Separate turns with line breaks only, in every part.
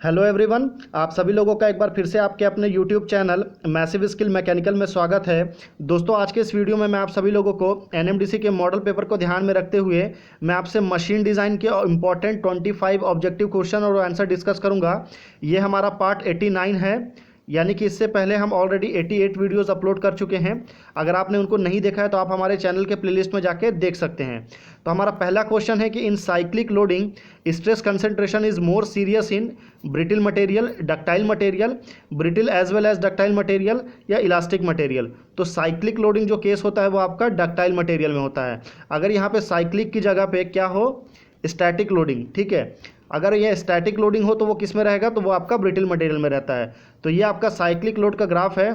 Hello everyone, आप सभी लोगों का एक बार फिर से आपके अपने YouTube channel massive skill mechanical में स्वागत है। दोस्तों, आज के इस वीडियो में मैं आप सभी लोगों को एनएमडीसी के मॉडल पेपर को ध्यान में रखते हुए मैं आपसे मशीन डिज़ाइन के इंपॉर्टेंट 25 ऑब्जेक्टिव क्वेश्चन और आंसर डिस्कस करूंगा। ये हमारा पार्ट 89 है, यानी कि इससे पहले हम ऑलरेडी 88 वीडियोस अपलोड कर चुके हैं। अगर आपने उनको नहीं देखा है तो आप हमारे चैनल के प्लेलिस्ट में जाके देख सकते हैं। तो हमारा पहला क्वेश्चन है कि in cyclic loading stress concentration is more serious in brittle material, ductile material, brittle as well as ductile material या इलास्टिक मटेरियल। तो साइक्लिक लोडिंग जो केस होता है वो आपका डक्टाइल मटेरियल में होता है। अगर यहाँ पे साइक्लिक की जगह पे क्या हो, स्टैटिक लोडिंग, ठीक है। अगर ये स्टैटिक लोडिंग हो तो वो किस में रहेगा, तो वो आपका ब्रिटिल मटेरियल में रहता है। तो ये आपका साइक्लिक लोड का ग्राफ है।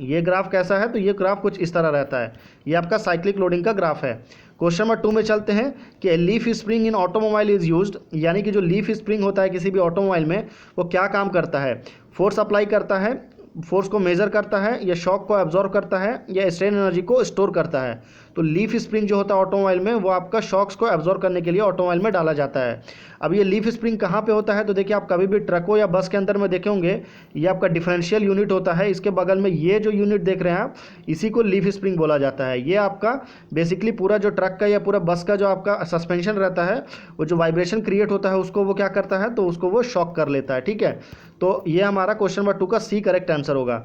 ये ग्राफ कैसा है, तो ये ग्राफ कुछ इस तरह रहता है। ये आपका साइक्लिक लोडिंग का ग्राफ है। क्वेश्चन नंबर 2 में चलते हैं कि leaf spring in automobile is used, यानी कि जो लीफ स्प्रिंग होता है किसी भी ऑटोमोबाइल में, वो क्या काम करता है। फोर्स अप्लाई करता है, फोर्स को मेजर करता है, या शॉक को एब्जॉर्व करता है, या स्ट्रेन एनर्जी को स्टोर करता है। तो लीफ स्प्रिंग जो होता है ऑटोमोबाइल में, वो आपका शॉक्स को एब्जॉर्व करने के लिए ऑटोमोबाइल में डाला जाता है। अब ये लीफ स्प्रिंग कहाँ पे होता है, तो देखिए आप कभी भी ट्रकों या बस के अंदर में देखे होंगे, ये आपका डिफरेंशियल यूनिट होता है। इसके बगल में ये जो यूनिट देख रहे हैं आप, इसी को लीफ स्प्रिंग बोला जाता है। ये आपका बेसिकली पूरा जो ट्रक का या पूरा बस का जो आपका सस्पेंशन रहता है, वो जो वाइब्रेशन क्रिएट होता है उसको वो क्या करता है, तो उसको वो शॉक कर लेता है, ठीक है। तो ये हमारा क्वेश्चन नंबर 2 का सी करेक्ट आंसर होगा।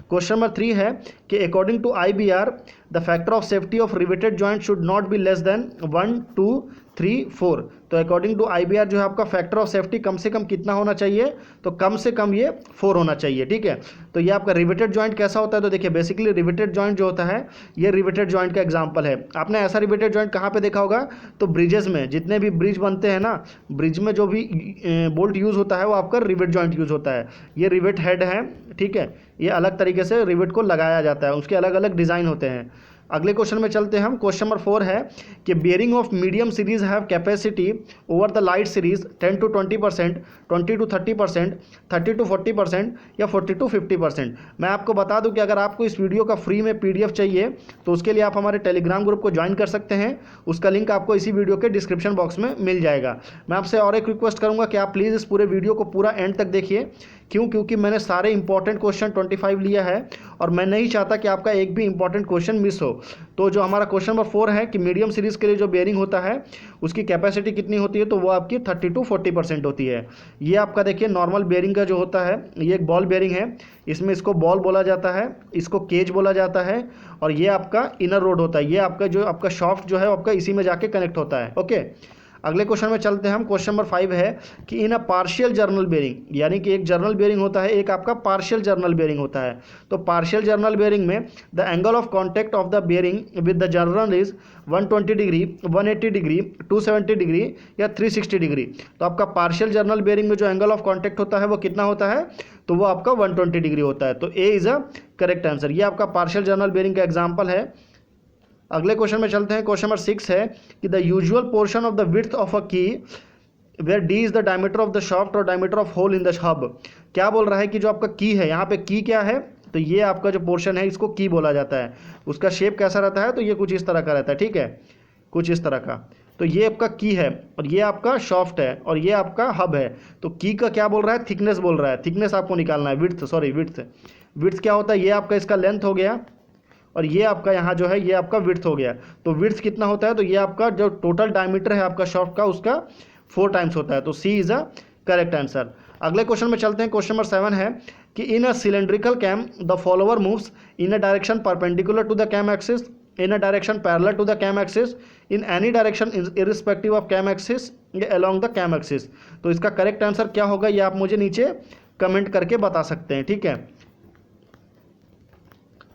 क्वेश्चन नंबर 3 है कि according to IBR the factor of safety of riveted joint should not be less than 1, 2, 3, 4। तो अकॉर्डिंग टू IBR जो है आपका फैक्टर ऑफ सेफ्टी कम से कम कितना होना चाहिए, तो कम से कम ये 4 होना चाहिए, ठीक है। तो ये आपका रिवेटेड जॉइंट कैसा होता है, तो देखिए बेसिकली रिवेटेड जॉइंट जो होता है, ये रिवेटेड जॉइंट का एग्जांपल है। आपने ऐसा रिवेटेड जॉइंट कहाँ पे देखा होगा, तो ब्रिजेस में, जितने भी ब्रिज बनते हैं ना, ब्रिज में जो भी बोल्ट यूज़ होता है वो आपका रिवेट जॉइंट यूज़ होता है। ये रिवेट हेड है, ठीक है। ये अलग तरीके से रिवेट को लगाया जाता है, उसके अलग अलग डिज़ाइन होते हैं। अगले क्वेश्चन में चलते हैं हम। क्वेश्चन नंबर 4 है कि bearing of medium series have capacity over the light series 10 to 20%, 20 to 30%, 30 to 40% या 40 to 50%। मैं आपको बता दूं कि अगर आपको इस वीडियो का फ्री में PDF चाहिए तो उसके लिए आप हमारे टेलीग्राम ग्रुप को ज्वाइन कर सकते हैं। उसका लिंक आपको इसी वीडियो के डिस्क्रिप्शन बॉक्स में मिल जाएगा। मैं आपसे और एक रिक्वेस्ट करूँगा कि आप प्लीज़ इस पूरे वीडियो को पूरा एंड तक देखिए। क्योंकि मैंने सारे इंपॉर्टेंट क्वेश्चन 25 लिया है और मैं नहीं चाहता कि आपका एक भी इंपॉर्टेंट क्वेश्चन मिस हो। तो जो हमारा क्वेश्चन नंबर 4 है कि मीडियम सीरीज़ के लिए जो बेयरिंग होता है उसकी कैपेसिटी कितनी होती है, तो वो आपकी 30 to 40% होती है। ये आपका देखिए नॉर्मल बेयरिंग का जो होता है, ये एक बॉल बेयरिंग है। इसमें इसको बॉल बोला जाता है, इसको केज बोला जाता है, और ये आपका इनर रोड होता है। ये आपका जो आपका शाफ्ट जो है आपका इसी में जाके कनेक्ट होता है, ओके। अगले क्वेश्चन में चलते हैं हम। क्वेश्चन नंबर 5 है कि in a partial journal bearing, यानी कि एक जर्नल बेयरिंग होता है, एक आपका पार्शियल जर्नल बेयरिंग होता है। तो पार्शियल जर्नल बेयरिंग में the angle of contact of the bearing with the journal is 120 degree, 180 degree, 270 degree या 360 डिग्री। तो आपका पार्शियल जर्नल बेयरिंग में जो एंगल ऑफ कांटेक्ट होता है वो कितना होता है, तो वो आपका 120 डिग्री होता है। तो A is a correct answer. ये आपका पार्शियल जर्नल बेयरिंग का एग्जाम्पल है। अगले क्वेश्चन में चलते हैं। क्वेश्चन नंबर 6 है कि the usual portion of the width of a key where D is the diameter of the shaft और diameter of hole in the hub. क्या बोल रहा है कि जो आपका की है, यहाँ पे की क्या है, तो ये आपका जो पोर्शन है इसको की बोला जाता है। उसका शेप कैसा रहता है, तो ये कुछ इस तरह का रहता है, ठीक है, कुछ इस तरह का। तो ये आपका की है और ये आपका शाफ्ट है और ये आपका हब है। तो की का क्या बोल रहा है, थिकनेस बोल रहा है। थिकनेस आपको निकालना है, विड्थ क्या होता है, ये आपका इसका लेंथ हो गया और ये आपका यहाँ जो है ये आपका विड्थ हो गया। तो विड्थ कितना होता है, तो ये आपका जो टोटल डायमीटर है आपका शाफ्ट का, उसका 4 टाइम्स होता है। तो C is a correct answer. अगले क्वेश्चन में चलते हैं। क्वेश्चन नंबर 7 है कि in a cylindrical cam the follower moves in a direction perpendicular to the cam axis, in a direction parallel to the cam axis, in any direction irrespective of cam axis या along the cam axis. तो इसका correct answer क्या होगा, ये आप मुझे नीचे comment करके बता सकते हैं, ठीक है।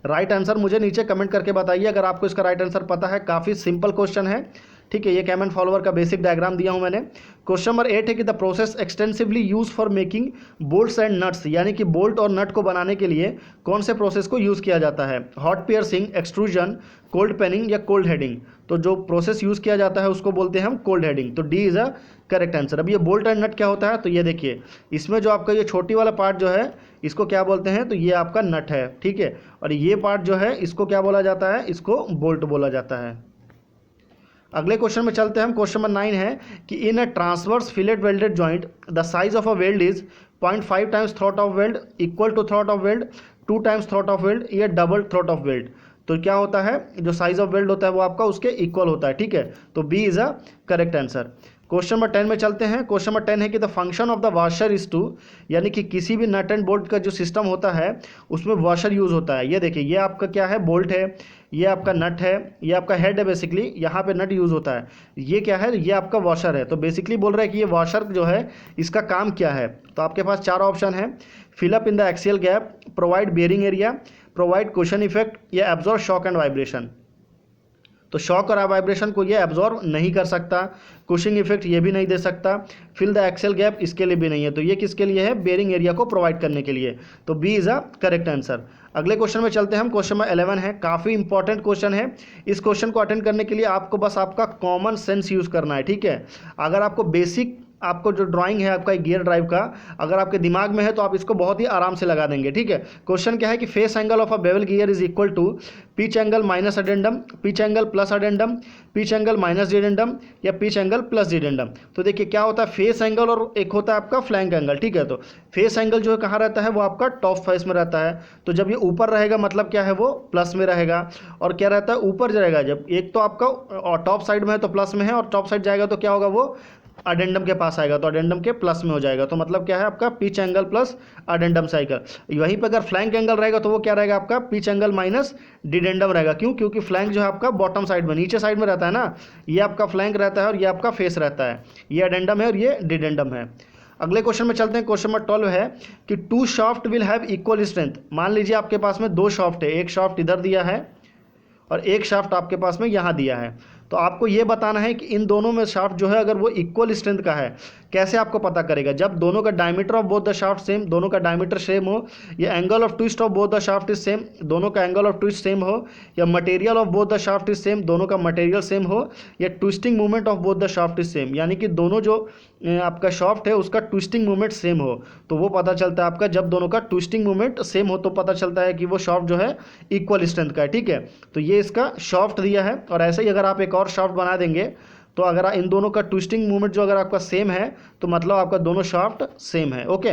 राइट आंसर मुझे नीचे कमेंट करके बताइए अगर आपको इसका राइट आंसर पता है। काफ़ी सिंपल क्वेश्चन है, ठीक है। ये कैम एंड फॉलोवर का बेसिक डायग्राम दिया हूं मैंने। क्वेश्चन नंबर 8 है कि the process extensively use for making bolts and nuts, यानी कि बोल्ट और नट को बनाने के लिए कौन से प्रोसेस को यूज़ किया जाता है। Hot piercing, extrusion, cold peening या कोल्ड हेडिंग। तो जो प्रोसेस यूज़ किया जाता है उसको बोलते हैं हम कोल्ड हेडिंग। तो D is a correct answer. अब ये बोल्ट एंड नट क्या होता है, तो ये देखिए इसमें जो आपका ये छोटी वाला पार्ट जो है इसको क्या बोलते हैं, तो ये आपका नट है, ठीक है। और ये पार्ट जो है इसको क्या बोला जाता है, इसको बोल्ट बोला जाता है। अगले क्वेश्चन में चलते हैं हम। क्वेश्चन नंबर 9 है कि in a transverse fillet welded joint the size of a weld is 0.5 times throat of weld equal to throat of weld 2 times throat of weld या डबल थ्रॉट ऑफ वेल्ड। तो क्या होता है, जो size of weld होता है वो आपका उसके इक्वल होता है, ठीक है। तो B is a correct answer. Question number 10 में चलते हैं। क्वेश्चन नंबर 10 है कि the function of the washer is to, यानी कि किसी भी नट एंड बोल्ट का जो सिस्टम होता है उसमें वॉशर यूज होता है। ये देखिए, ये आपका क्या है, बोल्ट है, ये आपका नट है, ये आपका हेड है, बेसिकली यहाँ पे नट यूज होता है। ये क्या है, ये आपका वॉशर है। तो बेसिकली बोल रहा है कि ये वॉशर जो है इसका काम क्या है। तो आपके पास 4 ऑप्शन है, fill up in the axial gap, provide bearing area, provide cushion effect या एब्जॉर्ब शॉक एंड वाइब्रेशन। तो शॉक और वाइब्रेशन को ये एब्जॉर्ब नहीं कर सकता, कुशिंग इफेक्ट ये भी नहीं दे सकता, फिल द एक्सेल गैप इसके लिए भी नहीं है। तो ये किसके लिए है, बेयरिंग एरिया को प्रोवाइड करने के लिए। तो B is a correct answer. अगले क्वेश्चन में चलते हैं हम। क्वेश्चन नंबर 11 है, काफ़ी इंपॉर्टेंट क्वेश्चन है। इस क्वेश्चन को अटेंड करने के लिए आपको बस आपका कॉमन सेंस यूज़ करना है, ठीक है। अगर आपको बेसिक, आपको जो ड्राइंग है आपका गियर ड्राइव का, अगर आपके दिमाग में है तो आप इसको बहुत ही आराम से लगा देंगे, ठीक है। क्वेश्चन क्या है कि face angle of a bevel gear is equal to pitch angle minus addendum, pitch angle plus addendum, pitch angle minus dedendum या पिच एंगल प्लस डिडेंडम। तो देखिए क्या होता है, फेस एंगल और एक होता है आपका फ्लैंक एंगल, ठीक है। तो फेस एंगल जो है कहाँ रहता है, वो आपका टॉप फेस में रहता है। तो जब ये ऊपर रहेगा मतलब क्या है, वो प्लस में रहेगा। और क्या रहता है, ऊपर जाएगा जब, एक तो आपका टॉप साइड में है तो प्लस में है, और टॉप साइड जाएगा तो क्या होगा, वो अडेंडम के पास आएगा तो अडेंडम के प्लस में हो जाएगा। तो मतलब क्या है, आपका pitch angle plus addendum cycle. वहीं पर अगर फ्लैंक एंगल रहेगा तो वो क्या रहेगा, आपका पिच एंगल माइनस डिडेंडम रहेगा। क्यों, क्योंकि फ्लैंक जो है आपका बॉटम साइड में, नीचे साइड में रहता है ना, ये आपका फ्लैंक रहता है और ये आपका फेस रहता है। ये अडेंडम है और ये डिडेंडम है। अगले क्वेश्चन में चलते हैं। क्वेश्चन नंबर 12 है कि 2 shaft will have equal strength. मान लीजिए आपके पास में 2 शाफ्ट है, एक शाफ्ट इधर दिया है और एक शाफ्ट आपके पास में यहाँ दिया है। तो आपको ये बताना है कि इन दोनों में शाफ्ट जो है अगर वो इक्वल स्ट्रेंथ का है। कैसे आपको पता करेगा, जब दोनों का diameter of both the shaft same, दोनों का डायमीटर सेम हो, या angle of twist of both the shaft is same, दोनों का एंगल ऑफ ट्विस्ट सेम हो, या material of both the shaft is same, दोनों का मटेरियल सेम हो, या twisting movement of both the shaft is same, यानी कि दोनों जो आपका शाफ्ट है उसका ट्विस्टिंग मूवमेंट सेम हो। तो वो पता चलता है आपका, जब दोनों का ट्विस्टिंग मूवमेंट सेम हो तो पता चलता है कि वो शाफ्ट जो है इक्वल स्ट्रेंथ का है, ठीक है। तो ये इसका शाफ्ट दिया है। और ऐसे ही अगर आप एक और शाफ्ट बना देंगे तो अगर इन दोनों का ट्विस्टिंग मूवमेंट जो अगर आपका सेम है तो मतलब आपका दोनों शाफ्ट सेम है, ओके।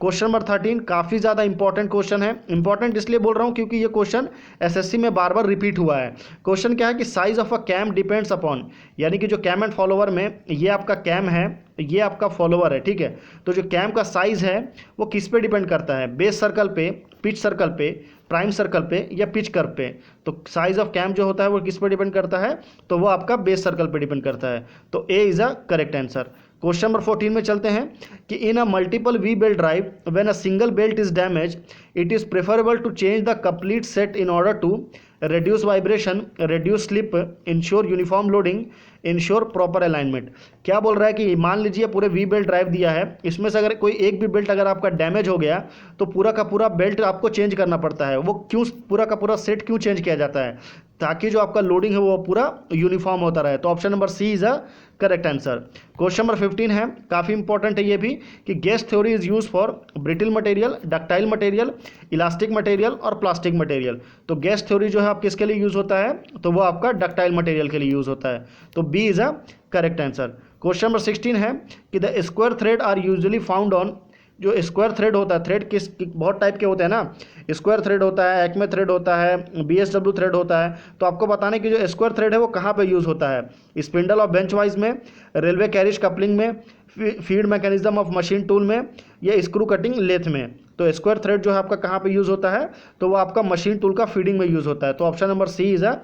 क्वेश्चन नंबर 13 काफ़ी ज़्यादा इंपॉर्टेंट क्वेश्चन है। इंपॉर्टेंट इसलिए बोल रहा हूँ क्योंकि ये क्वेश्चन एसएससी में बार बार रिपीट हुआ है। क्वेश्चन क्या है कि size of a cam depends upon, यानी कि जो कैम एंड फॉलोवर में ये आपका कैम है, ये आपका फॉलोवर है, ठीक है। तो जो कैम का साइज़ है वो किस पे डिपेंड करता है, बेस सर्कल पे, पिच सर्कल पे, प्राइम सर्कल पे या पिच कर्व पे। तो साइज ऑफ कैम जो होता है वो किस पे डिपेंड करता है, तो वो आपका बेस सर्कल पे डिपेंड करता है। तो A is a correct answer. Question number 14 में चलते हैं कि in a multiple V belt drive when a single belt is damage it is preferable to change the complete set in order to reduce vibration, reduce slip, ensure uniform loading, ensure proper alignment. क्या बोल रहा है कि मान लीजिए पूरे we belt drive दिया है, इसमें से अगर कोई एक भी बेल्ट अगर आपका डैमेज हो गया तो पूरा का पूरा बेल्ट आपको चेंज करना पड़ता है। वो क्यों, पूरा का पूरा सेट क्यों चेंज किया जाता है, ताकि जो आपका लोडिंग है वो पूरा यूनिफॉर्म होता रहे। तो option number C is a correct answer. Question number 15 है, काफ़ी इंपॉर्टेंट है ये भी, कि guest theory is use for brittle material, ductile material, elastic material और प्लास्टिक मटेरियल। तो गैस थ्योरी जो है आप किसके लिए यूज़ होता है, तो वो आपका डक्टाइल मटेरियल के लिए यूज़ होता है। तो B is a correct answer. Question number 16 है कि the square thread are usually found on, जो स्क्वायर थ्रेड होता है, थ्रेड किस बहुत टाइप के होते हैं ना, स्क्वायर थ्रेड होता है, एक्मे थ्रेड होता है, बीएसडब्ल्यू थ्रेड होता है। तो आपको बताने कि जो स्क्वायर थ्रेड है वो कहाँ पे यूज़ होता है, स्पिंडल ऑफ बेंच वाइज में, रेलवे कैरिज कपलिंग में, feed mechanism of machine tool में, या स्क्रू कटिंग लेथ में। तो स्क्वायर थ्रेड जो है आपका कहाँ पे यूज़ होता है, तो वो आपका मशीन टूल का फीडिंग में यूज़ होता है। तो option number C is a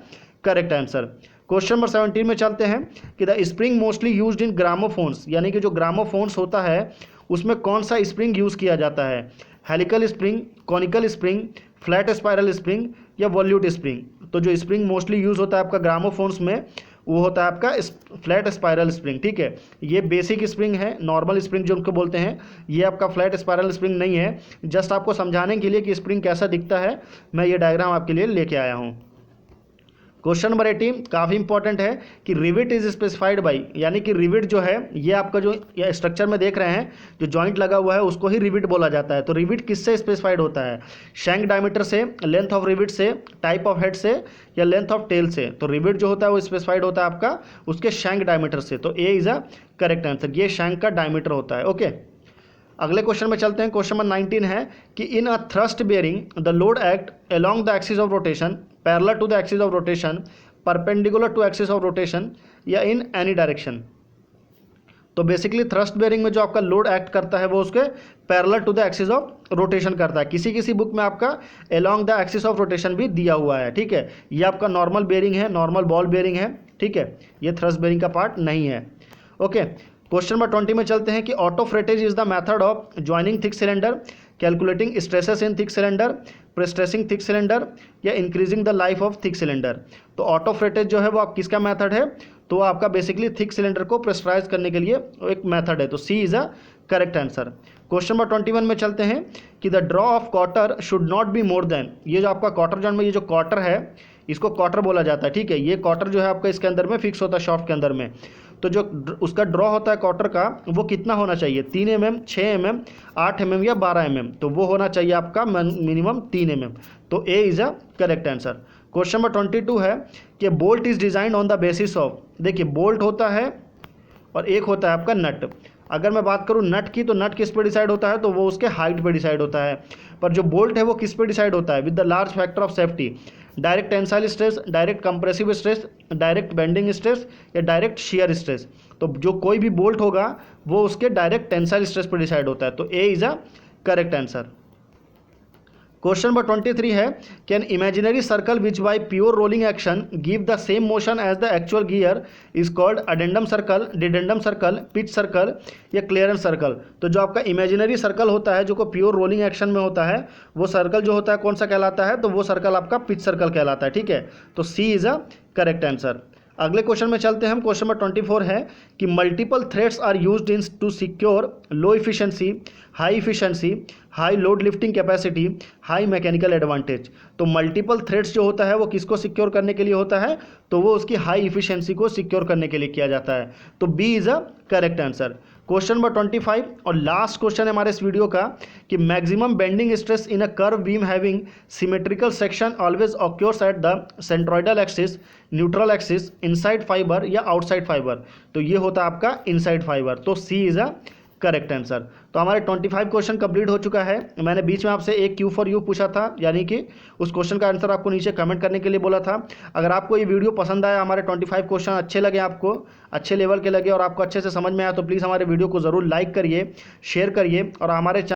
correct answer. Question number 17 में चलते हैं कि the spring mostly used in gramophones, यानी कि जो ग्रामोफोन्स होता है उसमें कौन सा स्प्रिंग यूज़ किया जाता है, helical spring, conical spring, flat spiral spring या वॉल्यूट स्प्रिंग। तो जो स्प्रिंग मोस्टली यूज़ होता है आपका ग्रामोफोन्स में वो होता है आपका फ्लैट स्पाइरल स्प्रिंग, ठीक है। ये बेसिक स्प्रिंग है, नॉर्मल स्प्रिंग जो उनको बोलते हैं, ये आपका फ्लैट स्पाइरल स्प्रिंग नहीं है। जस्ट आपको समझाने के लिए कि स्प्रिंग कैसा दिखता है मैं ये डायग्राम आपके लिए लेके आया हूँ। क्वेश्चन नंबर 18 काफ़ी इंपॉर्टेंट है कि रिविट इज स्पेसिफाइड बाई, यानी कि रिविट जो है ये आपका जो स्ट्रक्चर में देख रहे हैं जो जॉइंट लगा हुआ है उसको ही रिविट बोला जाता है। तो रिविट किससे स्पेसिफाइड होता है? शैंक डायमीटर से, लेंथ ऑफ रिविट से, टाइप ऑफ हेड से, या लेंथ ऑफ टेल से। तो रिविट जो होता है वो स्पेसिफाइड होता है आपका उसके शैंक डायमीटर से। तो A is a correct answer, ये शैंक का डायमीटर होता है। ओके, अगले क्वेश्चन में चलते हैं। क्वेश्चन नंबर 19 है कि in a thrust bearing the load act along the axis of rotation, parallel to the axis of rotation, perpendicular to axis of rotation, या इन एनी डायरेक्शन। तो बेसिकली थ्रस्ट बेयरिंग में जो आपका load act करता है वो उसके parallel to the axis of rotation करता है। किसी किसी बुक में आपका along the axis of rotation भी दिया हुआ है, ठीक है। ये आपका नॉर्मल बेयरिंग है, नॉर्मल बॉल बेयरिंग है, ठीक है, ये थ्रस्ट बेयरिंग का पार्ट नहीं है। ओके, क्वेश्चन नंबर 20 में चलते हैं कि autofrettage is the method of joining thick cylinder, calculating stresses in thick cylinder, prestressing thick cylinder, या increasing the life of thick cylinder. तो ऑटो फ्रेटेज जो है वो आप किसका मेथड है? तो वो आपका बेसिकली थिक सिलेंडर को प्रेस्टराइज करने के लिए एक मेथड है। तो C is a correct answer. Question number 21 में चलते हैं कि the draw of quarter should not be more than, ये जो आपका क्वार्टर जॉइंट में ये जो क्वार्टर है इसको क्वार्टर बोला जाता है, ठीक है। ये क्वार्टर जो है आपका इसके अंदर में फिक्स होता है शाफ्ट के अंदर में। तो जो उसका ड्रॉ होता है क्वार्टर का वो कितना होना चाहिए? 3 mm, 6 mm, 8 mm या 12 mm। तो वो होना चाहिए आपका मिनिमम 3 mm। तो A is a correct answer. Question number 22 है कि bolt is design on the basis of, देखिए बोल्ट होता है और एक होता है आपका नट। अगर मैं बात करूं नट की, तो नट किस पे डिसाइड होता है? तो वो उसके हाइट पे डिसाइड होता है। पर जो बोल्ट है वो किस पे डिसाइड होता है? With the large factor of safety, direct tensile stress, direct compressive stress, direct bending stress, या डायरेक्ट शियर स्ट्रेस। तो जो कोई भी बोल्ट होगा वो उसके डायरेक्ट टेंसाइल स्ट्रेस पर डिसाइड होता है। तो A is a correct answer. Question number 23 है can imaginary circle which by pure rolling action give the same motion as the actual gear is called addendum circle, dedendum circle, pitch circle, या clearance circle. तो जो आपका imaginary circle होता है जो को pure rolling action में होता है वो सर्कल जो होता है कौन सा कहलाता है? तो वो सर्कल आपका पिच सर्कल कहलाता है, ठीक है। तो C is a correct answer. अगले क्वेश्चन में चलते हैं हम। क्वेश्चन नंबर 24 है कि multiple threads are used in to secure low efficiency, high efficiency, high load lifting capacity, high mechanical advantage. तो मल्टीपल थ्रेड्स जो होता है वो किसको सिक्योर करने के लिए होता है? तो वो उसकी हाई इफिशिएंसी को सिक्योर करने के लिए किया जाता है। तो B is a correct answer. Question number 25 और लास्ट क्वेश्चन है हमारे इस वीडियो का कि maximum bending stress in a curve beam having symmetrical section always occurs at the centroidal axis, neutral axis, inside fibre, या आउटसाइड फाइबर। तो ये होता है आपका इनसाइड फाइबर। तो C is a correct answer. तो हमारे 25 क्वेश्चन कंप्लीट हो चुका है। मैंने बीच में आपसे एक क्यू फॉर यू पूछा था, यानी कि उस क्वेश्चन का आंसर आपको नीचे कमेंट करने के लिए बोला था। अगर आपको ये वीडियो पसंद आया, हमारे 25 क्वेश्चन अच्छे लगे, आपको अच्छे लेवल के लगे और आपको अच्छे से समझ में आया, तो प्लीज़ हमारे वीडियो को ज़रूर लाइक करिए, शेयर करिए और हमारे